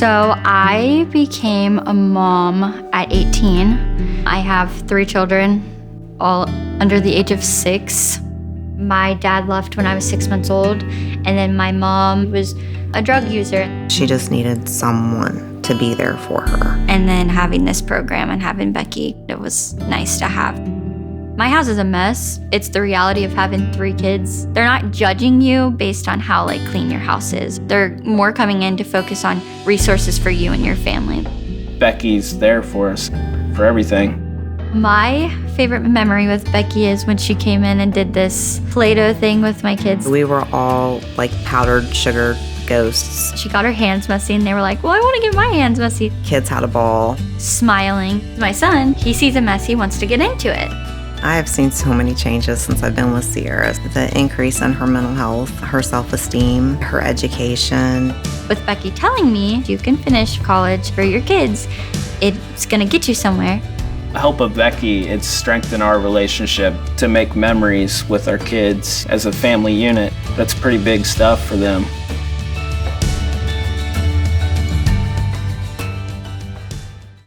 So I became a mom at 18. I have 3 children, all under the age of 6. My dad left when I was 6 months old, and then my mom was a drug user. She just needed someone to be there for her. And then having this program and having Becky, it was nice to have. My house is a mess. It's the reality of having 3 kids. They're not judging you based on how clean your house is. They're more coming in to focus on resources for you and your family. Becky's there for us, for everything. My favorite memory with Becky is when she came in and did this Play-Doh thing with my kids. We were all powdered sugar ghosts. She got her hands messy and they were like, well, I want to get my hands messy. Kids had a ball. Smiling. My son, he sees a mess, he wants to get into it. I have seen so many changes since I've been with Sierra. The increase in her mental health, her self-esteem, her education. With Becky telling me, you can finish college for your kids, it's gonna get you somewhere. The help of Becky, it's strengthened our relationship to make memories with our kids as a family unit. That's pretty big stuff for them.